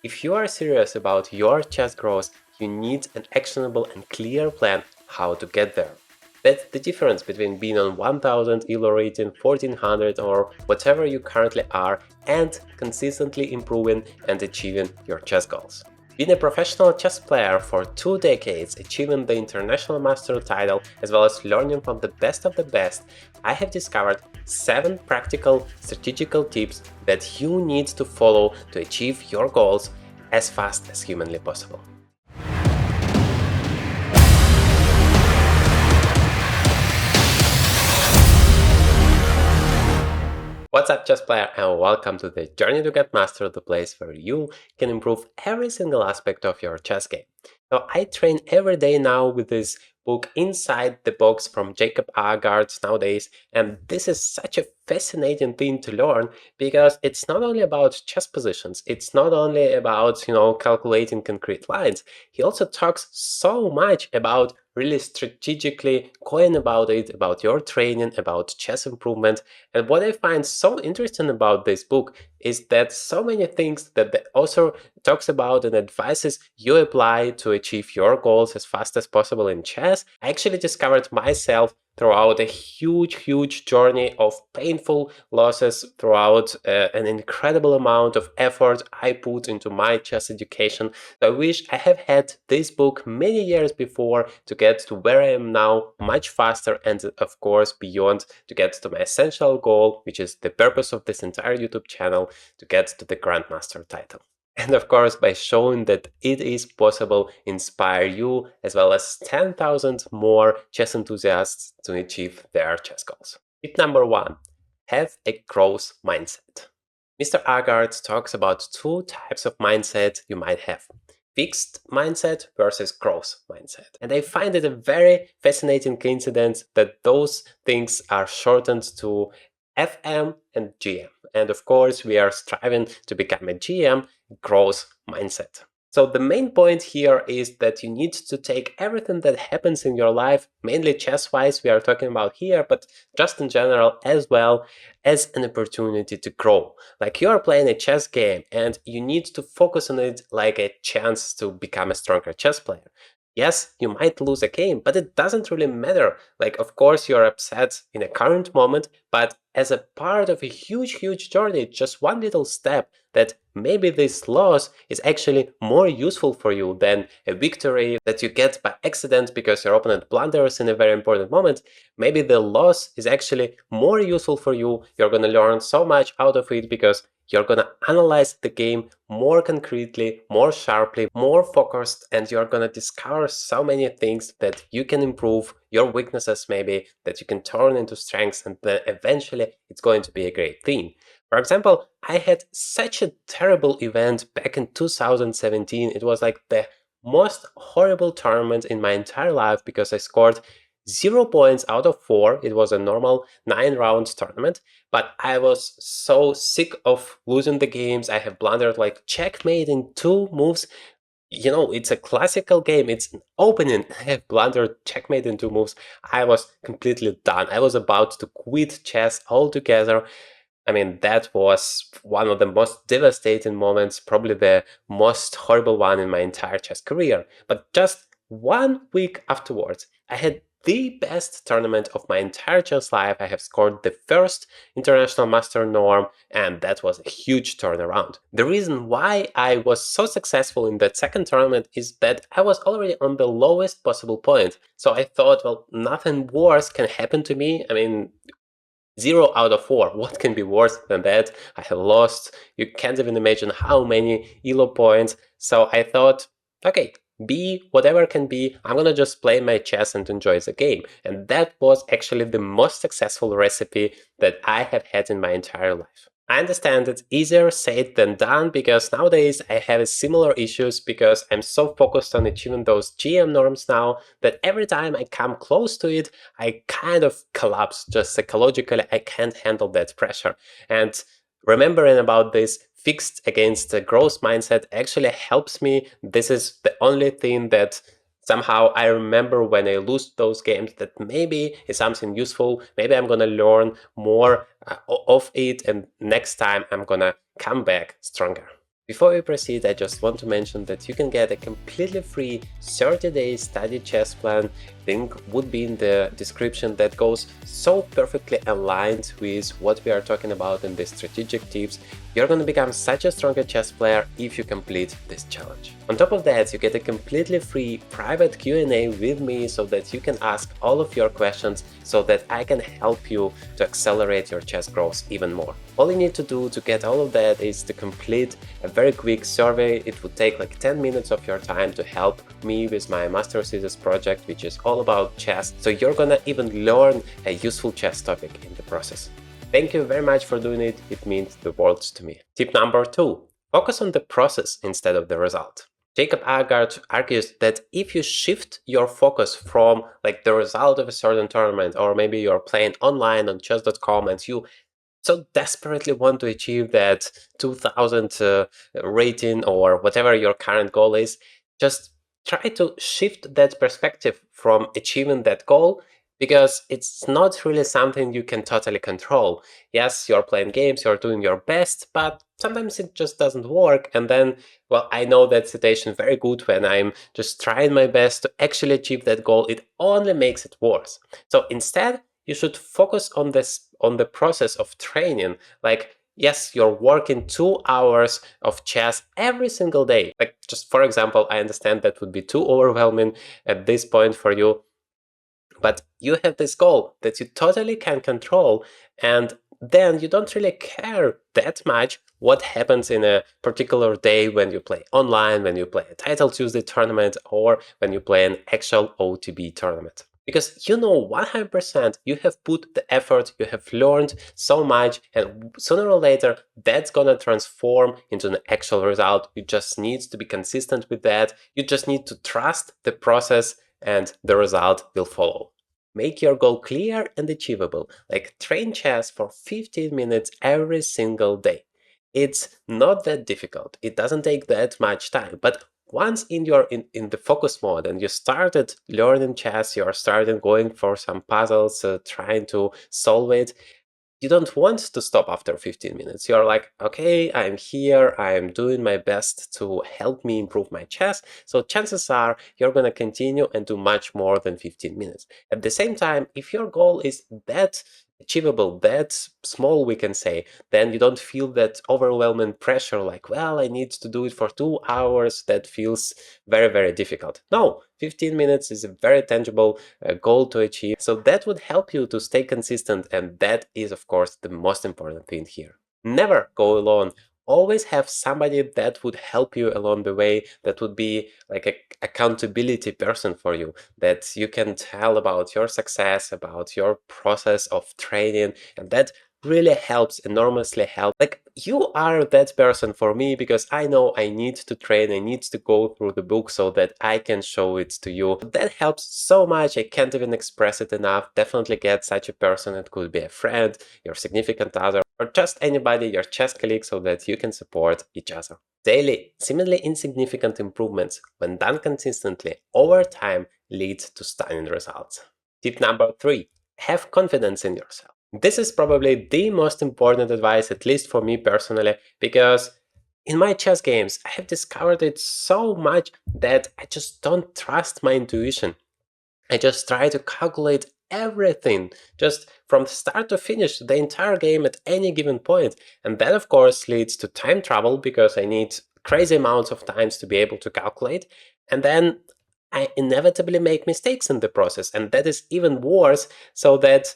If you are serious about your chess growth, you need an actionable and clear plan how to get there. That's the difference between being on 1000 ELO rating, 1400 or whatever you currently are and consistently improving and achieving your chess goals. Being a professional chess player for 2 decades, achieving the international master title, as well as learning from the best of the best, I have discovered 7 practical strategical tips that you need to follow to achieve your goals as fast as humanly possible. What's up, chess player, and welcome to the Journey to Grandmaster, the place where you can improve every single aspect of your chess game. So I train every day now with this book Inside the Box from Jacob Agard nowadays, and this is such a fascinating thing to learn because it's not only about chess positions, it's not only about, calculating concrete lines. He also talks so much about really strategically going about it, about your training, about chess improvement. And what I find so interesting about this book is that so many things that the author talks about and advises you apply to achieve your goals as fast as possible in chess, I actually discovered myself throughout a huge journey of painful losses, throughout an incredible amount of effort I put into my chess education. I wish I have had this book many years before to get to where I am now much faster, and of course beyond, to get to my essential goal, which is the purpose of this entire YouTube channel, to get to the Grandmaster title. And of course, by showing that it is possible, inspire you as well as 10,000 more chess enthusiasts to achieve their chess goals. Tip number 1. Have a growth mindset. Mr. Agard talks about 2 types of mindset you might have. Fixed mindset versus growth mindset. And I find it a very fascinating coincidence that those things are shortened to FM and GM. And of course, we are striving to become a GM, growth mindset. So the main point here is that you need to take everything that happens in your life, mainly chess-wise we are talking about here, but just in general as well, as an opportunity to grow. Like you are playing a chess game and you need to focus on it like a chance to become a stronger chess player. Yes, you might lose a game, but it doesn't really matter. Like, of course, you're upset in a current moment, but as a part of a huge journey, just one little step, that maybe this loss is actually more useful for you than a victory that you get by accident because your opponent blunders in a very important moment. Maybe the loss is actually more useful for you. You're going to learn so much out of it because you're going to analyze the game more concretely, more sharply, more focused, and you're going to discover so many things that you can improve, your weaknesses maybe, that you can turn into strengths, and then eventually it's going to be a great thing. For example, I had such a terrible event back in 2017. It was like the most horrible tournament in my entire life because I scored 0 points out of 4. It was a normal 9-round tournament, but I was so sick of losing the games. I have blundered like checkmate in 2 moves. You know, it's a classical game. It's an opening. I have blundered checkmate in 2 moves. I was completely done. I was about to quit chess altogether. I mean, that was one of the most devastating moments, probably the most horrible one in my entire chess career. But just 1 week afterwards, I had the best tournament of my entire chess life. I have scored the first international master norm, and that was a huge turnaround. The reason why I was so successful in that second tournament is that I was already on the lowest possible point. So I thought, well, nothing worse can happen to me. I mean, 0 out of 4. What can be worse than that? I have lost. You can't even imagine how many ELO points. So I thought, okay, be whatever can be. I'm gonna just play my chess and enjoy the game. And that was actually the most successful recipe that I have had in my entire life. I understand it's easier said than done because nowadays I have similar issues because I'm so focused on achieving those GM norms now that every time I come close to it, I kind of collapse just psychologically. I can't handle that pressure. And remembering about this fixed against the growth mindset actually helps me. This is the only thing that somehow I remember when I lose those games, that maybe it's something useful. Maybe I'm gonna learn more of it, and next time I'm gonna come back stronger. Before we proceed, I just want to mention that you can get a completely free 30-day study chess plan. Link would be in the description, that goes so perfectly aligned with what we are talking about in the strategic tips. You're going to become such a stronger chess player if you complete this challenge. On top of that, you get a completely free private Q&A with me so that you can ask all of your questions so that I can help you to accelerate your chess growth even more. All you need to do to get all of that is to complete a very quick survey. It would take like 10 minutes of your time to help me with my master thesis project, which is all about chess. So you're gonna even learn a useful chess topic in the process. Thank you very much for doing it. It means the world to me. Tip number 2, focus on the process instead of the result. Jacob Agard argues that if you shift your focus from like the result of a certain tournament, or maybe you're playing online on chess.com and you so desperately want to achieve that 2000 rating or whatever your current goal is, just try to shift that perspective from achieving that goal, because it's not really something you can totally control. Yes, you're playing games, you're doing your best, but sometimes it just doesn't work. And then, well, I know that situation very good. When I'm just trying my best to actually achieve that goal, it only makes it worse. So instead, you should focus on the process of training. Like, yes, you're working 2 hours of chess every single day. Like, just for example, I understand that would be too overwhelming at this point for you, but you have this goal that you totally can control, and then you don't really care that much what happens in a particular day when you play online, when you play a Title Tuesday tournament, or when you play an actual OTB tournament. Because you know 100% you have put the effort, you have learned so much, and sooner or later that's gonna transform into an actual result. You just need to be consistent with that. You just need to trust the process, and the result will follow. Make your goal clear and achievable. Like, train chess for 15 minutes every single day. It's not that difficult. It doesn't take that much time, but once you're in the focus mode and you started learning chess, you're starting going for some puzzles, trying to solve it, you don't want to stop after 15 minutes. You're like, okay, I'm here, I'm doing my best to help me improve my chess. So chances are you're going to continue and do much more than 15 minutes. At the same time, if your goal is that achievable, that small, we can say, then you don't feel that overwhelming pressure like, well, I need to do it for 2 hours. That feels very, very difficult. No, 15 minutes is a very tangible goal to achieve. So that would help you to stay consistent, and that is, of course, the most important thing here. Never go alone. Always have somebody that would help you along the way, that would be like an accountability person for you, that you can tell about your success, about your process of training, and that really helps, enormously helps. Like, you are that person for me, because I know I need to train, I need to go through the book so that I can show it to you. That helps so much, I can't even express it enough. Definitely get such a person. It could be a friend, your significant other, or just anybody, your chess colleague, so that you can support each other. Daily, seemingly insignificant improvements, when done consistently over time, lead to stunning results. Tip number 3, have confidence in yourself. This is probably the most important advice, at least for me personally, because in my chess games, I have discovered it so much that I just don't trust my intuition. I just try to calculate everything, just from start to finish, the entire game at any given point. And that, of course, leads to time travel, because I need crazy amounts of times to be able to calculate. And then I inevitably make mistakes in the process. And that is even worse, so that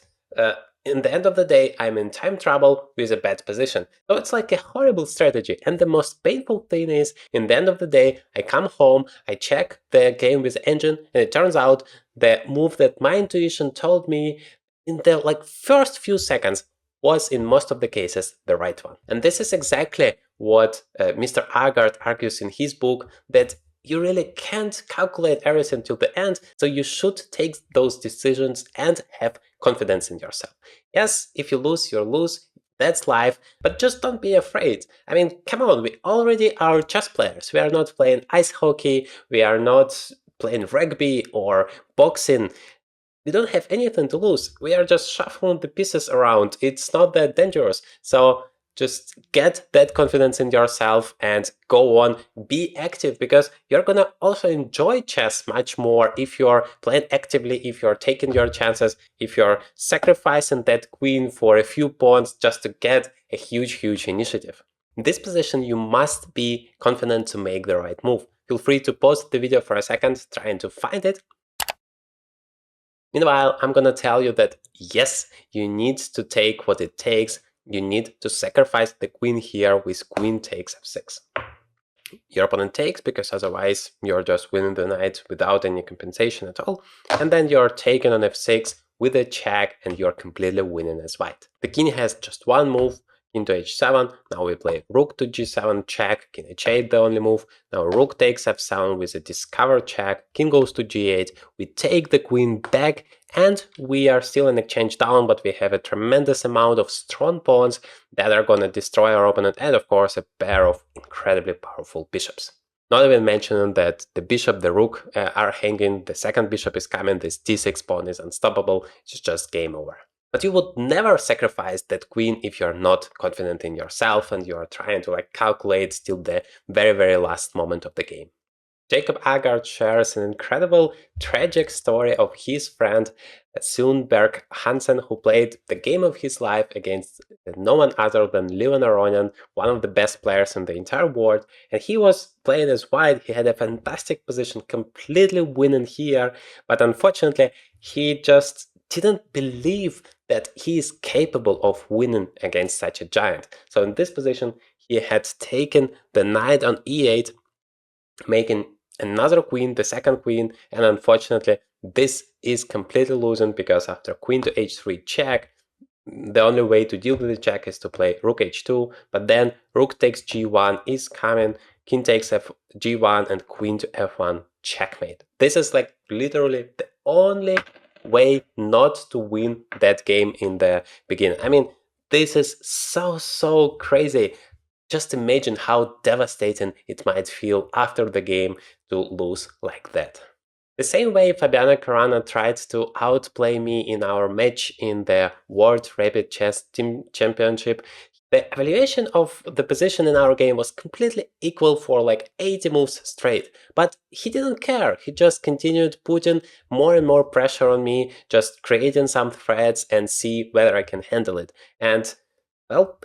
in the end of the day, I'm in time trouble with a bad position. So it's like a horrible strategy. And the most painful thing is, in the end of the day, I come home, I check the game with the engine, and it turns out the move that my intuition told me in the first few seconds was in most of the cases the right one. And this is exactly what Mr. Agard argues in his book, that you really can't calculate everything till the end, so you should take those decisions and have confidence in yourself. Yes, if you lose, you lose. That's life, but just don't be afraid. I mean, come on, we already are chess players. We are not playing ice hockey, we are not playing rugby or boxing. We don't have anything to lose. We are just shuffling the pieces around. It's not that dangerous. So just get that confidence in yourself and go on, be active, because you're gonna also enjoy chess much more if you're playing actively, if you're taking your chances, if you're sacrificing that queen for a few pawns just to get a huge initiative. In this position, you must be confident to make the right move. Feel free to pause the video for a second, trying to find it. Meanwhile, I'm gonna tell you that yes, you need to take what it takes. You need to sacrifice the queen here with queen takes f6. Your opponent takes because otherwise you're just winning the knight without any compensation at all. And then you're taken on f6 with a check and you're completely winning as white. The king has just one move, king to h7. Now we play rook to g7 check, king h8 the only move. Now rook takes f7 with a discover check, king goes to g8. We take the queen back and we are still in exchange down, but we have a tremendous amount of strong pawns that are gonna destroy our opponent, and of course a pair of incredibly powerful bishops. Not even mentioning that the bishop, the rook are hanging, the second bishop is coming, this d6 pawn is unstoppable, it's just game over. But you would never sacrifice that queen if you're not confident in yourself and you're trying to calculate till the very last moment of the game. Jacob Agard shares an incredible, tragic story of his friend Sundberg Hansen, who played the game of his life against no one other than Leon Aronian, one of the best players in the entire world. And he was playing as white, he had a fantastic position, completely winning here, but unfortunately, he just didn't believe that he is capable of winning against such a giant. So in this position, he had taken the knight on e8, making another queen, the second queen, and unfortunately this is completely losing because after queen to h3 check, the only way to deal with the check is to play rook h2, but then rook takes g1 is coming, king takes g1 and queen to f1 checkmate. This is literally the only way not to win that game in the beginning. I mean, this is so crazy. Just imagine how devastating it might feel after the game to lose like that. The same way Fabiano Caruana tried to outplay me in our match in the World Rapid Chess Team Championship, the evaluation of the position in our game was completely equal for 80 moves straight. But he didn't care, he just continued putting more and more pressure on me, just creating some threats and see whether I can handle it. And, well,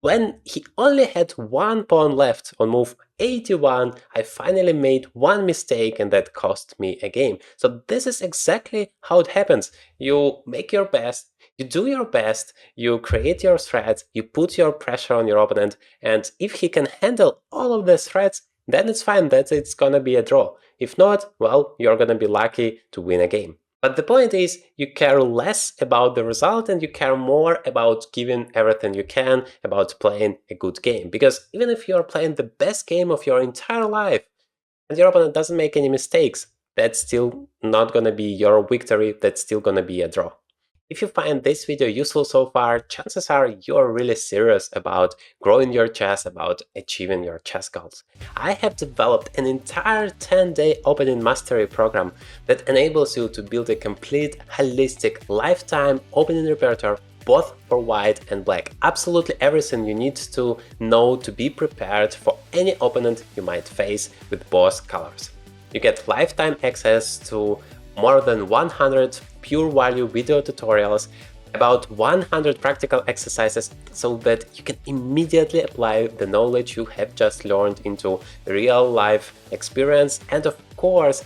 when he only had one pawn left on move 81, I finally made one mistake and that cost me a game. So this is exactly how it happens. You make your best, you do your best, you create your threats, you put your pressure on your opponent, and if he can handle all of these threats, then it's fine, that it's gonna be a draw. If not, well, you're gonna be lucky to win a game. But the point is, you care less about the result and you care more about giving everything you can, about playing a good game. Because even if you're playing the best game of your entire life and your opponent doesn't make any mistakes, that's still not gonna be your victory, that's still gonna be a draw. If you find this video useful so far, chances are you're really serious about growing your chess, about achieving your chess goals. I have developed an entire 10-day opening mastery program that enables you to build a complete, holistic, lifetime opening repertoire both for white and black. Absolutely everything you need to know to be prepared for any opponent you might face with both colors. You get lifetime access to more than 100 pure value video tutorials, about 100 practical exercises so that you can immediately apply the knowledge you have just learned into real life experience. And of course,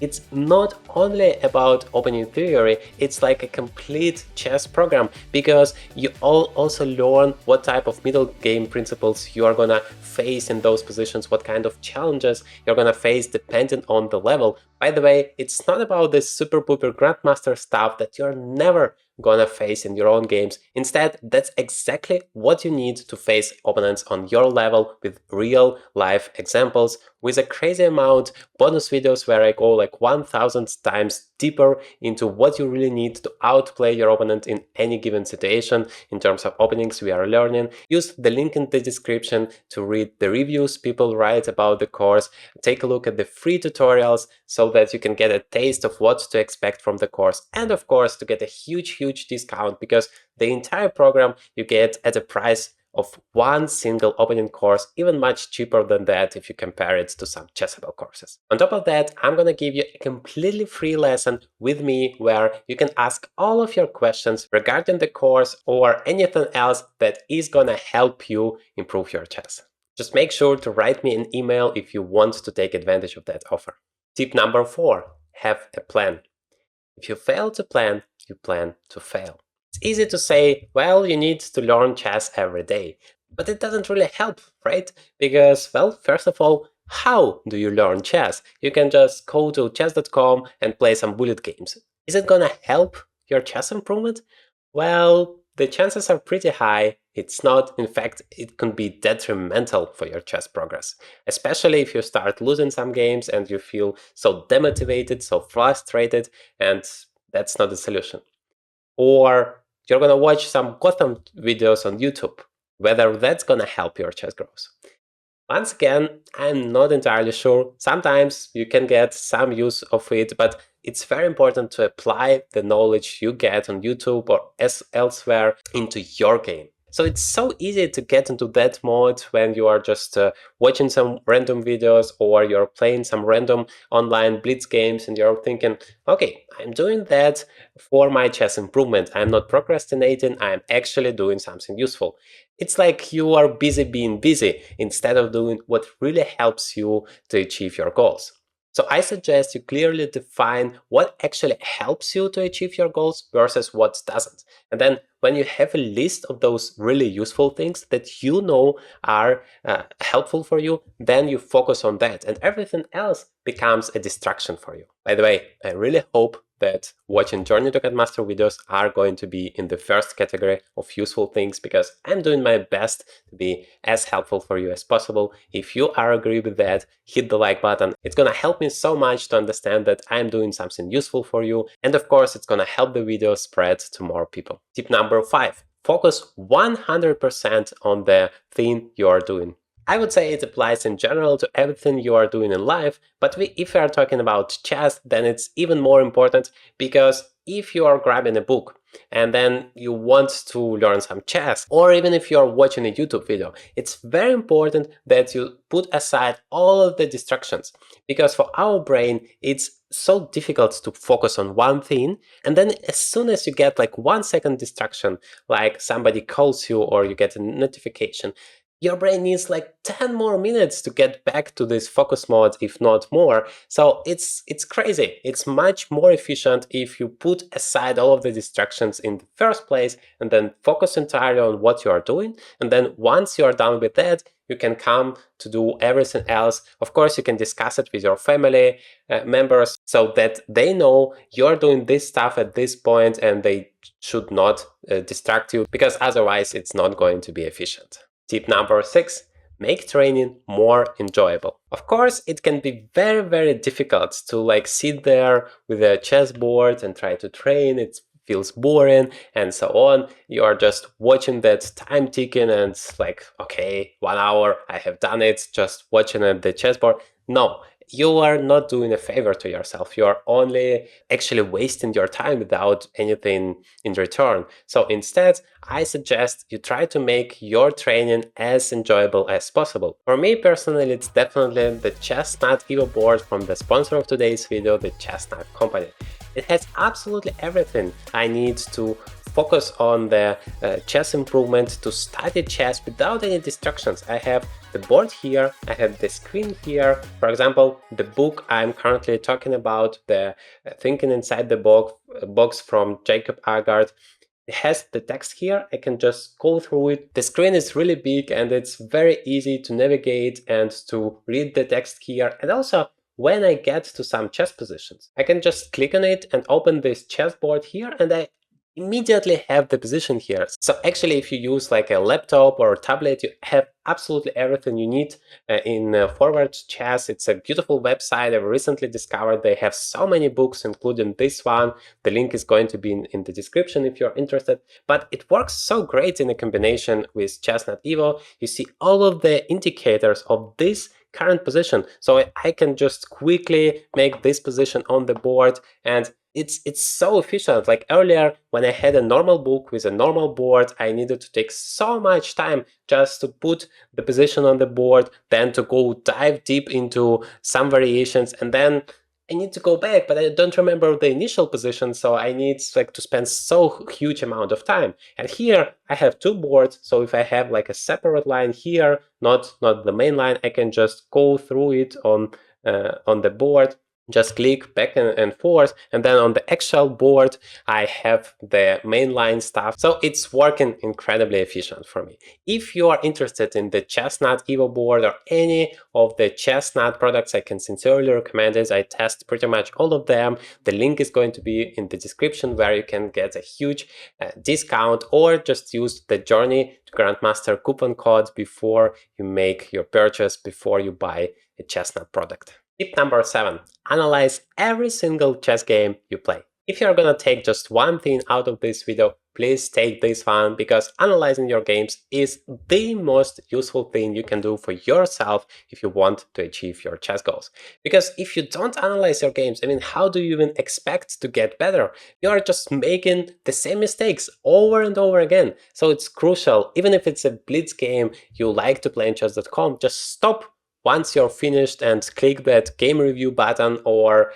it's not only about opening theory, it's like a complete chess program, because you all also learn what type of middle game principles you are gonna face in those positions, what kind of challenges you're gonna face depending on the level. By the way, it's not about this super pooper Grandmaster stuff that you're never gonna face in your own games. Instead, that's exactly what you need to face opponents on your level with real life examples, with a crazy amount bonus videos where I go 1000 times deeper into what you really need to outplay your opponent in any given situation in terms of openings we are learning. Use the link in the description to read the reviews people write about the course, take a look at the free tutorials so that you can get a taste of what to expect from the course, and of course to get a huge discount, because the entire program you get at a price of one single opening course, even much cheaper than that if you compare it to some Chessable courses. On top of that, I'm gonna give you a completely free lesson with me where you can ask all of your questions regarding the course or anything else that is gonna help you improve your chess. Just make sure to write me an email if you want to take advantage of that offer. Tip number 4, have a plan. If you fail to plan, you plan to fail. It's easy to say, well, you need to learn chess every day, but it doesn't really help, right? Because, well, first of all, how do you learn chess? You can just go to chess.com and play some bullet games. Is it gonna help your chess improvement? Well, the chances are pretty high. It's not. In fact, it can be detrimental for your chess progress, especially if you start losing some games and you feel so demotivated, so frustrated, and that's not the solution. Or you're gonna watch some custom videos on YouTube, whether that's gonna help your chess growth. Once again, I'm not entirely sure. Sometimes you can get some use of it, but it's very important to apply the knowledge you get on YouTube or elsewhere into your game. So it's so easy to get into that mode when you are just watching some random videos or you're playing some random online blitz games and you're thinking, okay, I'm doing that for my chess improvement. I'm not procrastinating, I'm actually doing something useful. It's like you are busy being busy instead of doing what really helps you to achieve your goals. So I suggest you clearly define what actually helps you to achieve your goals versus what doesn't. And then when you have a list of those really useful things that you know are helpful for you, then you focus on that and everything else becomes a distraction for you. By the way, I really hope that watching Journey to Grandmaster videos are going to be in the first category of useful things because I'm doing my best to be as helpful for you as possible. If you are agree with that, hit the like button. It's gonna help me so much to understand that I'm doing something useful for you. And of course, it's gonna help the video spread to more people. Tip number 5, focus 100% on the thing you are doing. I would say it applies in general to everything you are doing in life, but if we are talking about chess, then it's even more important because if you are grabbing a book and then you want to learn some chess, or even if you're watching a YouTube video, it's very important that you put aside all of the distractions because for our brain, it's so difficult to focus on one thing. And then as soon as you get like 1 second distraction, like somebody calls you or you get a notification, your brain needs like 10 more minutes to get back to this focus mode, if not more. So it's crazy. It's much more efficient if you put aside all of the distractions in the first place and then focus entirely on what you are doing. And then once you are done with that, you can come to do everything else. Of course, you can discuss it with your family members so that they know you're doing this stuff at this point and they should not distract you because otherwise it's not going to be efficient. Tip number 6, make training more enjoyable. Of course, it can be very, very difficult to like sit there with a chessboard and try to train. It feels boring and so on. You are just watching that time ticking and it's like, okay, 1 hour, I have done it, just watching at the chessboard. No, you are not doing a favor to yourself. You are only actually wasting your time without anything in return. So instead, I suggest you try to make your training as enjoyable as possible. For me personally, it's definitely the Chestnut EVO board from the sponsor of today's video, the Chestnut company. It has absolutely everything I need to focus on the chess improvement, to study chess without any distractions. I have the board here, I have the screen here. For example, the book I'm currently talking about, the Thinking Inside the Box from Jacob Agard, it has the text here. I can just go through it. The screen is really big and it's very easy to navigate and to read the text here. And also, when I get to some chess positions, I can just click on it and open this chessboard here and I immediately have the position here. So actually, if you use like a laptop or a tablet, you have absolutely everything you need in Forward Chess. It's a beautiful website. I've recently discovered they have so many books, including this one. The link is going to be in the description if you're interested. But it works so great in a combination with Chestnut EVO. You see all of the indicators of this current position. So I can just quickly make this position on the board and it's so efficient. Like earlier, when I had a normal book with a normal board, I needed to take so much time just to put the position on the board, then to go dive deep into some variations, and then I need to go back, but I don't remember the initial position, so I need like to spend so huge amount of time. And here I have two boards, so if I have like a separate line here, not the main line, I can just go through it on the board, just click back and forth, and then on the actual board I have the mainline stuff. So it's working incredibly efficient for me. If you are interested in the Chestnut Evo board or any of the Chestnut products, I can sincerely recommend it. I test pretty much all of them. The link is going to be in the description, where you can get a huge discount, or just use the Journey to Grandmaster coupon code before you make your purchase, before you buy a Chestnut product. Tip number 7. Analyze every single chess game you play. If you're gonna take just one thing out of this video, please take this one, because analyzing your games is the most useful thing you can do for yourself if you want to achieve your chess goals. Because if you don't analyze your games, I mean, how do you even expect to get better? You are just making the same mistakes over and over again. So it's crucial, even if it's a blitz game you like to play in chess.com, just stop once you're finished and click that game review button, or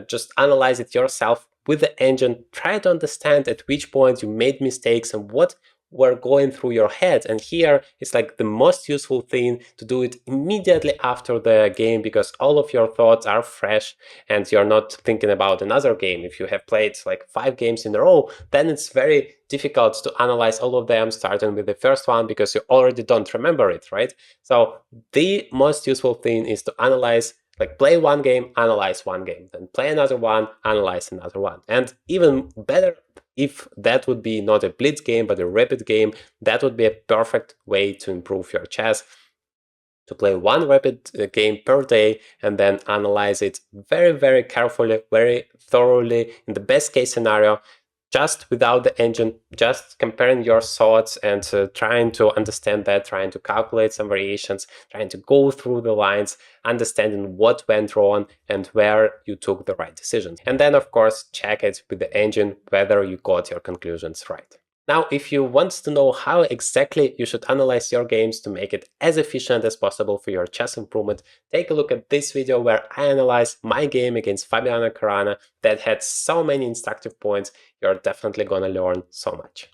just analyze it yourself with the engine. Try to understand at which point you made mistakes and what were going through your head. And here it's like the most useful thing to do it immediately after the game, because all of your thoughts are fresh and you're not thinking about another game. If you have played like 5 games in a row, then it's very difficult to analyze all of them starting with the first one, because you already don't remember it, right? So the most useful thing is to analyze, like play one game, analyze one game, then play another one, analyze another one. And even better, if that would be not a blitz game but a rapid game, that would be a perfect way to improve your chess, to play one rapid game per day and then analyze it very, very carefully, very thoroughly, in the best case scenario, just without the engine, just comparing your thoughts and trying to understand that, trying to calculate some variations, trying to go through the lines, understanding what went wrong and where you took the right decisions. And then, of course, check it with the engine whether you got your conclusions right. Now, if you want to know how exactly you should analyze your games to make it as efficient as possible for your chess improvement, take a look at this video where I analyze my game against Fabiano Caruana that had so many instructive points. You're definitely gonna learn so much.